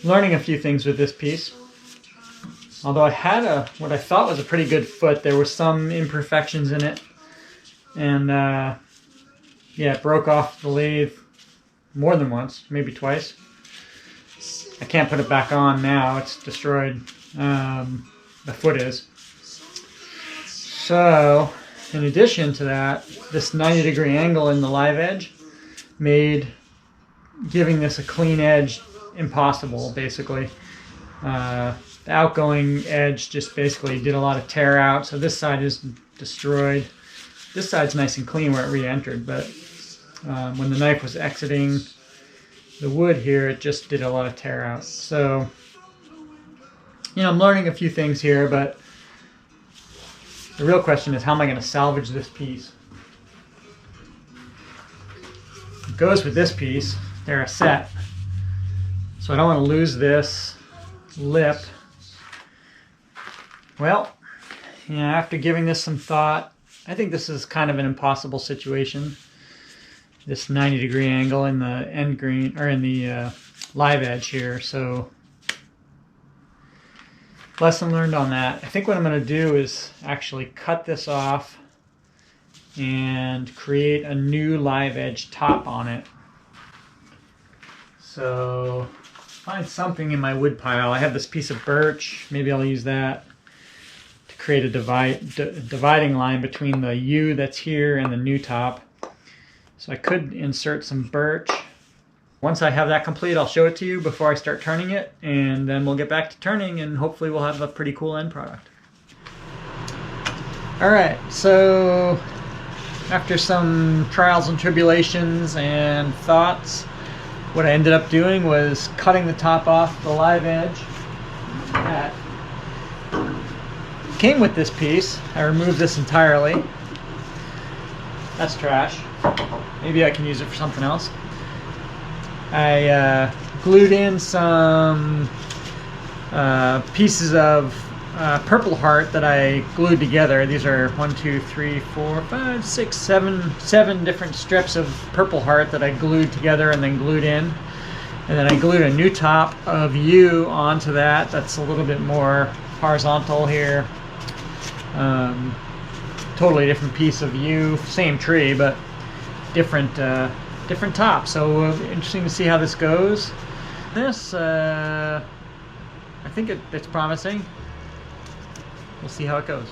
learning a few things with this piece. Although I had what I thought was a pretty good foot, there were some imperfections in it. And yeah, it broke off the lathe more than once, maybe twice. I can't put it back on now, it's destroyed. The foot is. So, in addition to that, this 90-degree angle in the live edge made giving this a clean edge impossible, basically. The outgoing edge just basically did a lot of tear out, so this side is destroyed. This side's nice and clean where it re-entered, but when the knife was exiting the wood here, it just did a lot of tear out. So, you know, I'm learning a few things here, but the real question is, how am I going to salvage this piece? It goes with this piece. They're a set. So I don't want to lose this lip. Well, you know, after giving this some thought, I think this is kind of an impossible situation. This 90-degree angle in the end green, or in the live edge here. So, lesson learned on that. I think what I'm going to do is actually cut this off and create a new live edge top on it. So, find something in my wood pile. I have this piece of birch. Maybe I'll use that to create a dividing line between the U that's here and the new top. So I could insert some birch. Once I have that complete, I'll show it to you before I start turning it, and then we'll get back to turning, and hopefully we'll have a pretty cool end product. Alright, so after some trials and tribulations and thoughts, what I ended up doing was cutting the top off the live edge. That came with this piece. I removed this entirely. That's trash. Maybe I can use it for something else. I glued in some pieces of Purple Heart that I glued together. These are 1, 2, 3, 4, 5, 6, 7 different strips of Purple Heart that I glued together and then glued in. And then I glued a new top of U onto that. That's a little bit more horizontal here. Totally different piece of U, same tree, but different top. So interesting to see how this goes. This, I think it's promising. We'll see how it goes.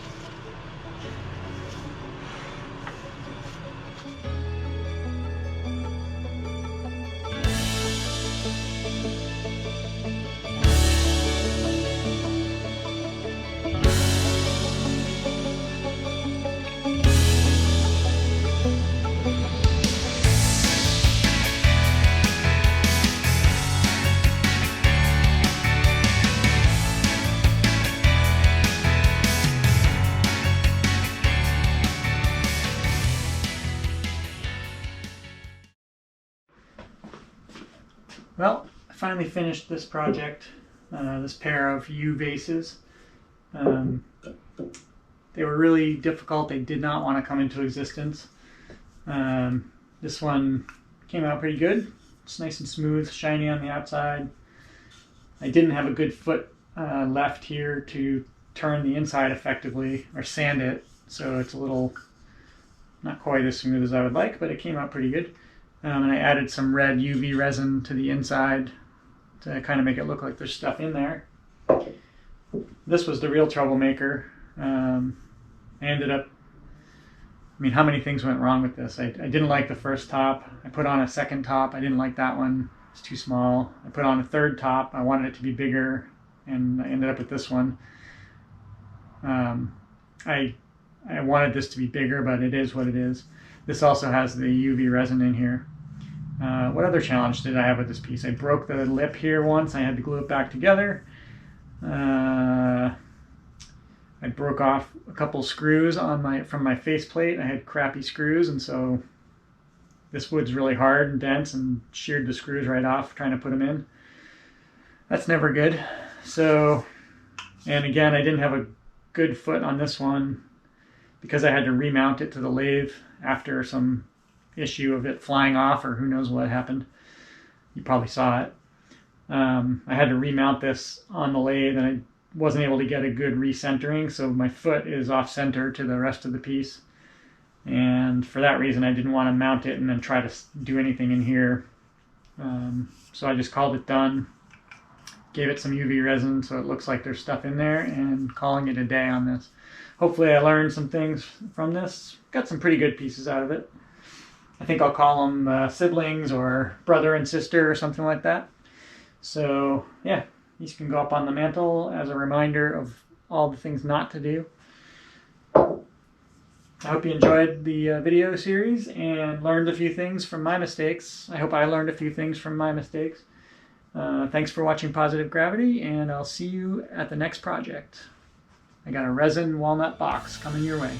Well, I finally finished this project, this pair of U vases. They were really difficult. They did not want to come into existence. This one came out pretty good. It's nice and smooth, shiny on the outside. I didn't have a good foot left here to turn the inside effectively or sand it, so it's a little not quite as smooth as I would like, but it came out pretty good. And I added some red UV resin to the inside to kind of make it look like there's stuff in there. This was the real troublemaker. I ended up, I mean, how many things went wrong with this? I didn't like the first top. I put on a second top. I didn't like that one. It's too small. I put on a third top. I wanted it to be bigger, and I ended up with this one. I wanted this to be bigger, but it is what it is. This also has the UV resin in here. What other challenge did I have with this piece? I broke the lip here once. I had to glue it back together. I broke off a couple screws on from my faceplate. I had crappy screws, and so this wood's really hard and dense, and sheared the screws right off trying to put them in. That's never good. So, and again, I didn't have a good foot on this one because I had to remount it to the lathe after some issue of it flying off, or who knows what happened. You probably saw it. I had to remount this on the lathe, and I wasn't able to get a good recentering, so my foot is off center to the rest of the piece. And for that reason, I didn't want to mount it and then try to do anything in here. So I just called it done, gave it some UV resin so it looks like there's stuff in there, and calling it a day on this. Hopefully I learned some things from this. Got some pretty good pieces out of it. I think I'll call them siblings or brother and sister or something like that. So yeah, these can go up on the mantle as a reminder of all the things not to do. I hope you enjoyed the video series and learned a few things from my mistakes. I hope I learned a few things from my mistakes. Thanks for watching Positive Gravity, and I'll see you at the next project. I got a resin walnut box coming your way.